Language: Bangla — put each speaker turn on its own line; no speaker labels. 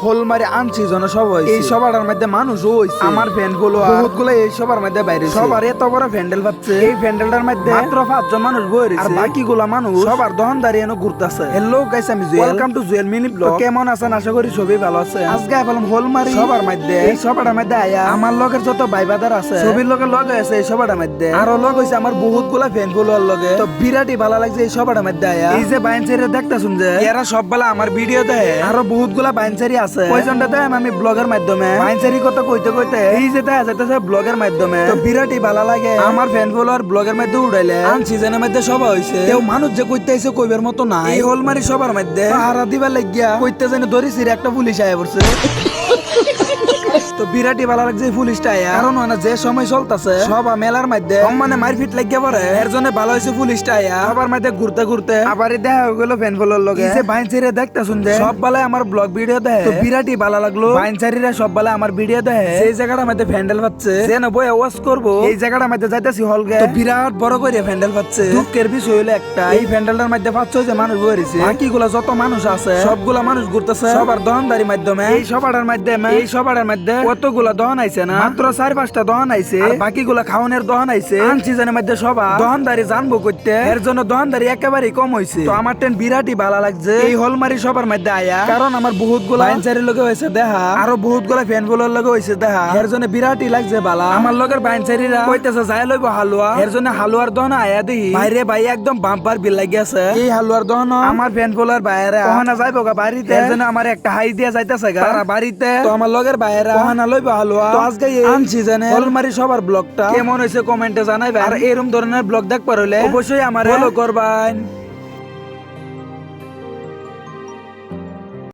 হোলমারি আনছি জন সব হইছে এই সবার মধ্যে মানুষ হইছে আমার ফ্যান গুলো বহুত গুলো এই সবার মধ্যে বাইরে সবার এত বড় প্যান্ডেল পাচ্ছে এই প্যান্ডেলটার মধ্যে মাত্র 5 জন মানুষ বই রইছে আর বাকি গুলা মানুষ সবার দহনদারি এনে ঘুরতাছে হ্যালো গাইস আমি Jewel welcome to Jewel mini blog কেমন আছেন আশা করি সবাই ভালো আছেন আজকে বললাম হোলমারি সবার মধ্যে এই সবার মধ্যে আয়া আমার লগের যত ভাইবাদার আছে সবির লগে লগে আছে এই সবার মধ্যে আর লগ হইছে আমার বহুত গুলা ফ্যান গুলোর লগে তো বিরাটই ভালো লাগছে এই সবার মধ্যে আয়া এই যে বাইনচারি দেখতাছুন যে এরা সব বেলা আমার ভিডিও দেয় আরো বহুত গুলা বাইনচারি আছে কয়জনটা দেয় আমি ব্লগের মাধ্যমে বাইনচারি কথা কইতে কইতে এই যে দেখা যাইতেছে ব্লগের মাধ্যমে তো বিরাটই ভালো লাগে আমার ফ্যান ফলোয়ার ব্লগের মধ্যে উড়াইলে আন সিজনের মধ্যে সব হইছে কেউ মানুষ যে কইতে আইছে কইবার মতো না এই হোলমারি সবার মধ্যে হারা দিবার লাগিয়া কইতে জানি দরিছির একটা পুলিশ আয়া পড়ছে তো বিরাটই ভালো লাগছে পুলিশটা আয়া কারণ মানে যে সময় চলতেছে সব মেলার মধ্যে মানে মারপিট লাগিয়া পড়ে এর জন্য ভালো হয়েছে পুলিশটা আয়া সবার মধ্যে ঘুরতে ঘুরতে আবার দেখা হয়ে গেল ফ্যান ফলোর লগে যে বাইনচারিরা দেখতাছুন যে সব বেলায় আমার ব্লগ ভিডিও দেয় তো বিরাটই ভালো লাগলো বাইনচারিরা সব বেলায় আমার ভিডিও দেয় সেই জায়গাটার মধ্যে প্যান্ডেল পাচ্ছে যে না বই ওয়াজ করবো এই জায়গাটার মধ্যে যাইতেছি হলগে তো বিরাট বড় করে প্যান্ডেল পাচ্ছে দুঃখের বিষয় হইলো একটা এই প্যান্ডেলটার মধ্যে 5-6 জন মানুষ বই রইছে বাকিগুলা যত মানুষ আছে সবগুলা মানুষ ঘুরতেছে সবার দহনদারির মাধ্যমে এই সবার মধ্যে কতগুলা দহন আইছে না মাত্র 4-5টা দহন আইছে আর বাকিগুলা খাওয়ানোর দহন আইছে আন সিজনের মধ্যে সবার দহনদারি জানবো করতে এর জন্য দহনদারি একেবারেই কম হইছে তো আমার টেন বিরাটই ভালো লাগছে এই হলমারি সবার মধ্যে আয়া কারণ আমার বহুত গুলা বাইনচারির লগে হইছে দেখা আরো বহুত গুলা ফ্যান গুলোর লগে হইছে দেখা এর জন্য বিরাটই লাগছে বালা আমার লগের বাইনচারিরা কইতেছে যাই লইব হালুয়া এর জন্য হালুয়ার দহন আয়া দেখি বাইরে ভাই একদম বাম্পার বিল লাগি আছে এই হালুয়ার দহন আমার ফ্যান ফলোয়ার বাইরে ওখানে যাইবো গা বাড়িতে এর জন্য আমার একটা হাই দিয়া যাইতেছে গা তারা বাড়িতে তো আমার লগের বাইরে ওখানে লইব হালুয়া তো আজকে এই আনছি জানে হোলমারি সবার ব্লগটা কেমন হইছে কমেন্টে জানাইবা আর এরকম ধরনের ব্লগ দেখবার হইলে অবশ্যই আমার ফলো করবেন।